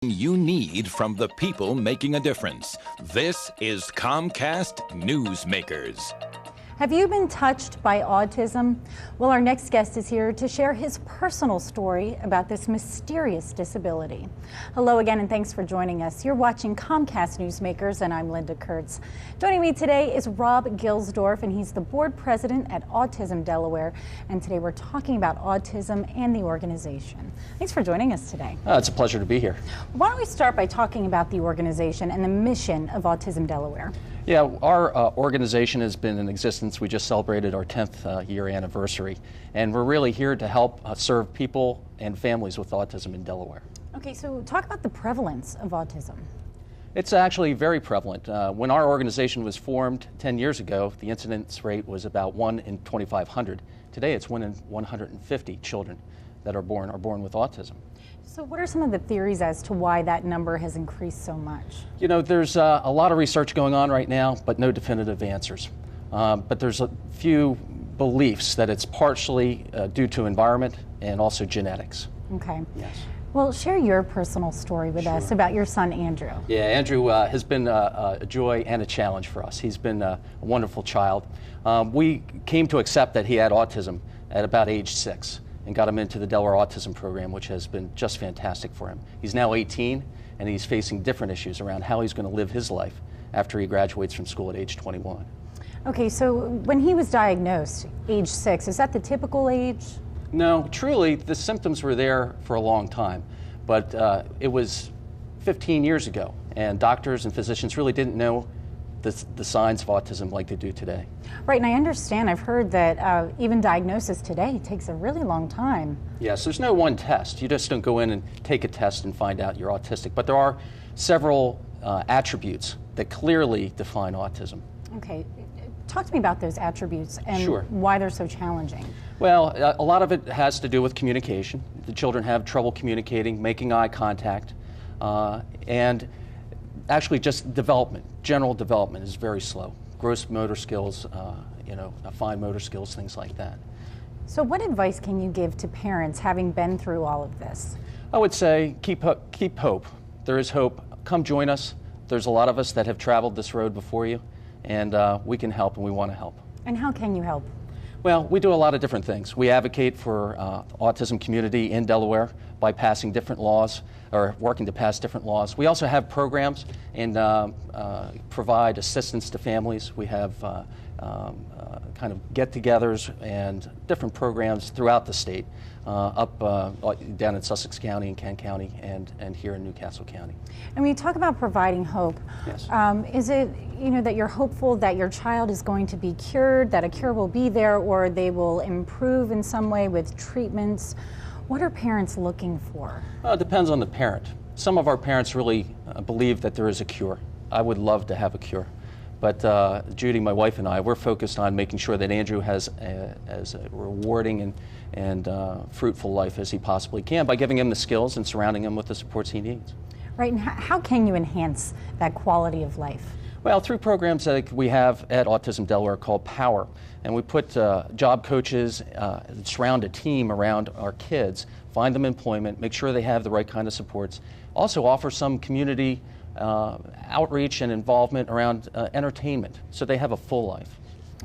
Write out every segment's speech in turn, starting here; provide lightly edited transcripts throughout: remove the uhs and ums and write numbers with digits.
You need from the people making a difference. This is Comcast Newsmakers. Have you been touched by autism? Well, our next guest is here to share his personal story about this mysterious disability. Hello again, and thanks for joining us. You're watching Comcast Newsmakers, and I'm Linda Kurtz. Joining me today is Rob Gilsdorf, and he's the board president at Autism Delaware. And today we're talking about autism and the organization. Thanks for joining us today. It's a pleasure to be here. Why don't we start by talking about the organization and the mission of Autism Delaware? Yeah, our organization has been in existence. We just celebrated our 10th year anniversary, and we're really here to help serve people and families with autism in Delaware. Okay, so talk about the prevalence of autism. It's actually very prevalent. When our organization was formed 10 years ago, the incidence rate was about 1 in 2,500. Today it's 1 in 150 children that are born with autism. So what are some of the theories as to why that number has increased so much? You know, there's a lot of research going on right now, but no definitive answers. But there's a few beliefs that it's partially due to environment and also genetics. Okay. Yes. Well, share your personal story with us about your son, Andrew. Yeah, Andrew has been a joy and a challenge for us. He's been a wonderful child. We came to accept that he had autism at about age 6. And got him into the Delaware Autism Program, which has been just fantastic for him. He's now 18, and he's facing different issues around how he's going to live his life after he graduates from school at age 21. Okay, so when he was diagnosed, age 6, is that the typical age? No, truly, the symptoms were there for a long time, but it was 15 years ago, and doctors and physicians really didn't know the signs of autism like they do today. Right, and I understand, I've heard that even diagnosis today takes a really long time. Yes, there's no one test. You just don't go in and take a test and find out you're autistic, but there are several attributes that clearly define autism. Okay, talk to me about those attributes and why they're so challenging. Well, a lot of it has to do with communication. The children have trouble communicating, making eye contact, and actually just development. General development is very slow. Gross motor skills, fine motor skills, things like that. So what advice can you give to parents having been through all of this? I would say keep hope. There is hope. Come join us. There's a lot of us that have traveled this road before you, and we can help, and we want to help. And how can you help? Well, we do a lot of different things. We advocate for the autism community in Delaware by passing different laws, or working to pass different laws. We also have programs and provide assistance to families. We have kind of get-togethers and different programs throughout the state, down in Sussex County and Kent County, and here in Newcastle County. And when you talk about providing hope, yes. Is it that you're hopeful that your child is going to be cured, that a cure will be there, or they will improve in some way with treatments? What are parents looking for? Well, it depends on the parent. Some of our parents really believe that there is a cure. I would love to have a cure. But Judy, my wife, and I, we're focused on making sure that Andrew has as a rewarding and fruitful life as he possibly can by giving him the skills and surrounding him with the supports he needs. Right, and how can you enhance that quality of life? Well, through programs that we have at Autism Delaware called POWER, and we put job coaches, surround a team around our kids, find them employment, make sure they have the right kind of supports, also offer some community outreach and involvement around entertainment, so they have a full life.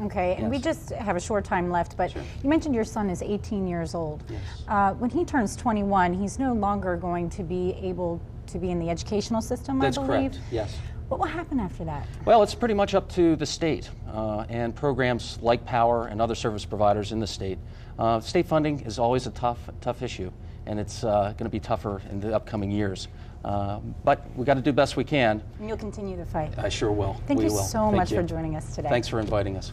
Okay, and we just have a short time left, but you mentioned your son is 18 years old. Yes. When he turns 21, he's no longer going to be able to be in the educational system, I believe? That's correct, yes. What will happen after that? Well, it's pretty much up to the state and programs like POWER and other service providers in the state. State funding is always a tough issue, and it's going to be tougher in the upcoming years. But we've got to do the best we can. And you'll continue the fight. I sure will. Thank you will. so much for joining us today. Thanks for inviting us.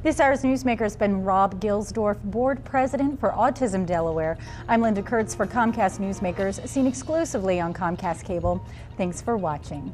This hour's newsmaker has been Rob Gilsdorf, board president for Autism Delaware. I'm Linda Kurtz for Comcast Newsmakers, seen exclusively on Comcast Cable. Thanks for watching.